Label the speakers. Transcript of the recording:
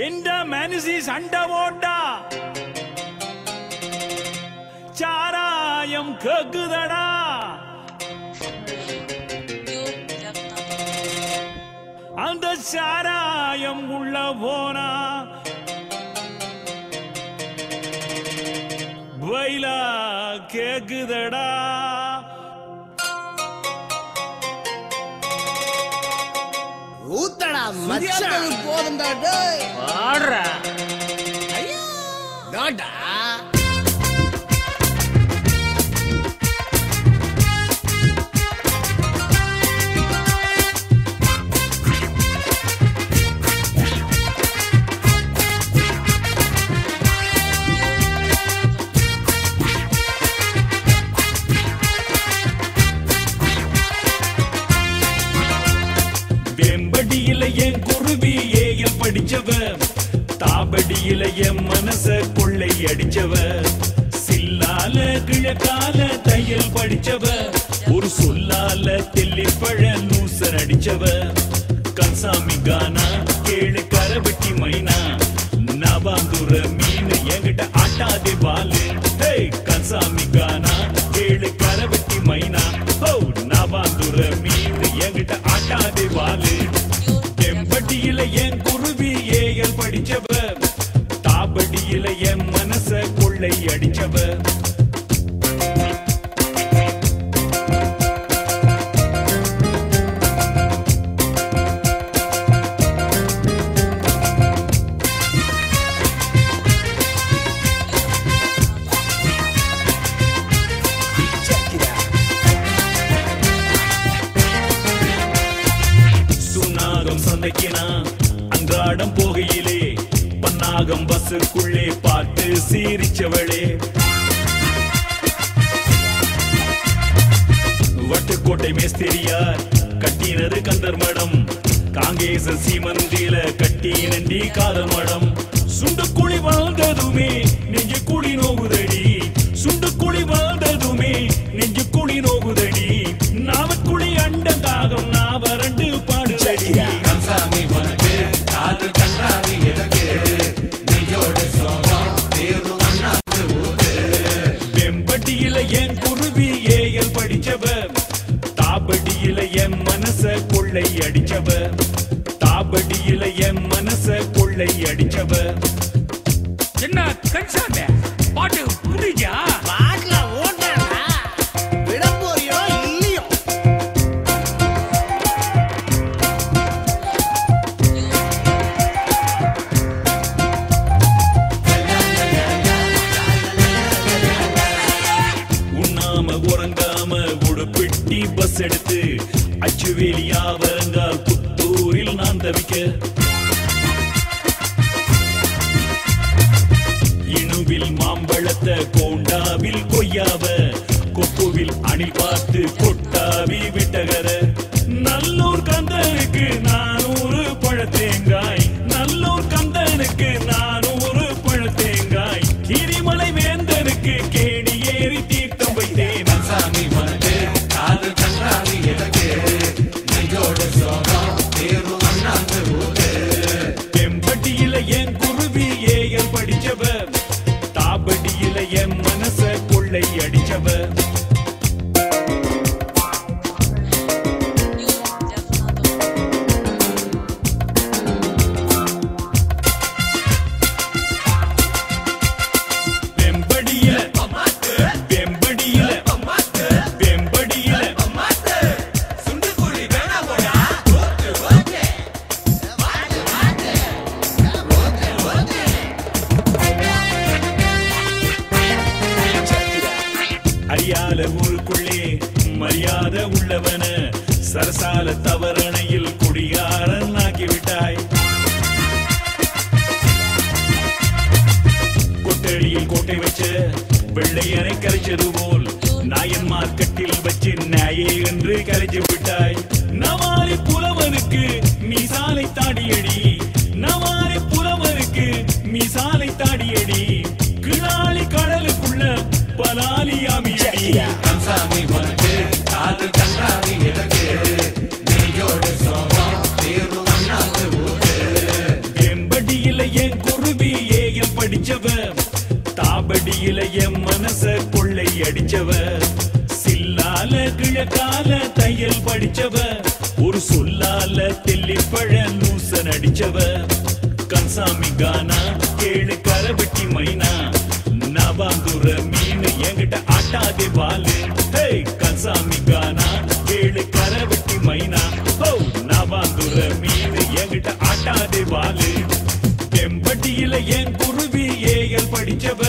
Speaker 1: எந்த மனசி சண்டை போட்டா சாராயம் கேக்குதடா. அந்த சாராயம் உள்ள போனா வயலா கேக்குதடா.
Speaker 2: ஊத்தடா மச்சான் போதும்டா டேய்
Speaker 1: வாடா
Speaker 2: ஐயோ டாடா
Speaker 1: என் குருவி ஏயில் படிச்சவ தாபடியில என் மனச கொள்ளை அடிச்சவ சில்லால கிழக்கால தையல் படிச்சவ ஒரு சொல்லால தெல்லிப்பழ நூசன் அடிச்சவ கன்சாமி கானா கேளு கரவெட்டி மைனா நவாங்குற மீன் என்கிட்ட ஆட்டாதே பாலு. கன்சாமி கானா கேளு கரவெட்டி மைனா நவாங்குற மீன் என்கிட்ட ஆட்டாதே பாலு. எம்படியில என் குருவி ஏயல் படிச்சவ தாபடியில என் மனச கொள்ளை அடிச்சவ. அன்றாடம் போகையிலே பன்னாகம் பஸ்ஸுக்குள்ளே பார்த்து சீரிச்சவளே வட்டுக்கோட்டை மேஸ்திரியார் கட்டினது கந்தர் மடம் காங்கேச சீமந்தில கட்டி நண்டி காதமடம் சுண்டுக்குழி வாழ்ந்ததுமே நெஞ்சு குழி நோகுதடி சுண்டுக்குழி வாழ்ந்ததுமே நெஞ்சு குழி நோகுதடி நாவக்குழி அண்டங்காகம் நாவரண்டு பாடுதடி.
Speaker 3: கன்சாமி உனக்கு காது கண்டாவி எதற்கு நீயோட சோகம் தேர்வு அண்ணாந்து ஊது.
Speaker 1: வெம்பட்டியில என் குருவி ஏயல் படிச்சவ தாபடியில என் மனச கொள்ளை அடிச்சவ தாபடியில என் மனச கொள்ளை அடிச்சவ.
Speaker 4: என்ன கன்சாமி பாட்டு புரிஞ்சா
Speaker 2: பாட்ல ஓட்டடா விட போறியோ இல்லையோ
Speaker 1: உண்ணாம உறங்காம உடுப்பிட்டி பஸ் எடுத்து அச்சுவேலியா வரங்கால் புத்தூரில் நான் தவிக்க இணுவில் மாம்பழத்த கோண்டாவில் கொய்யாவ கொப்புவில் அணில் பார்த்து கொட்டாவி விட்டகர நல்லூர் கந்தனுக்கு 400 பழத்தேங்காய் நல்லூர் கந்தனுக்கு 400 பழத்தேங்காய் கிரிமலை வேந்தனுக்கு கேணி ஏறி தீர்த்தம் வைத்தேன்.
Speaker 3: கன்சாமி உனக்கு காது கண்டாவி எதற்கு நீயோட சோகம் தேர்வு அண்ணாந்து ஊது.
Speaker 1: வெம்பட்டியில என் குருவி ஏயல் படிச்சவ தாபடியில என் மனச கொள்ளை அடிச்சவ. வெம்படியில வெம்படியில வெம்படியில
Speaker 3: சுண்டுக்குழி வேணா போடா
Speaker 1: அறியால ஊருக்குள்ளே மரியாதை உள்ளவன சரசால தவறணையில் குடிகாரன் ஆக்கிவிட்டாய். கொட்டடியில் கோட்டை வச்ச வெள்ளையனை கரைச்சது போல் நாயன் மார்க்கெட்டில் வச்சு நாயே என்று கரைச்சு விட்டாய். நவாரி புலவனுக்கு மீசாலை தாடியடி நவாரி புலவனுக்கு மீசாலை தாடியடி கிளாலி கடலுக்குள்ள பலாலி அமியடி.
Speaker 3: கன்சாமி உனக்கு காது கண்டாவி எதற்கு நீயோட சோகம் தேர்வு அண்ணாந்து ஊது.
Speaker 1: வெம்படியில படிச்சவ தாபடியில என் மனச கொள்ளை அடிச்சவ சில்லால கிழக்கால தையல் படிச்சவ ஒரு சொல்லால தெல்லிப்பழ நூசன் அடிச்சவ கன்சாமி கானா கேளு கரவெட்டி மைனா நவாந்துர மீன் என்கிட்ட ஆட்டாதே வாலு கன்சாமி கானா கேளு கரவெட்டி மைனா நவாந்துர மீன் என்கிட்ட ஆட்டாதே வாலு வெம்பட்டியில என் குருவி ஏயல் படிச்சவ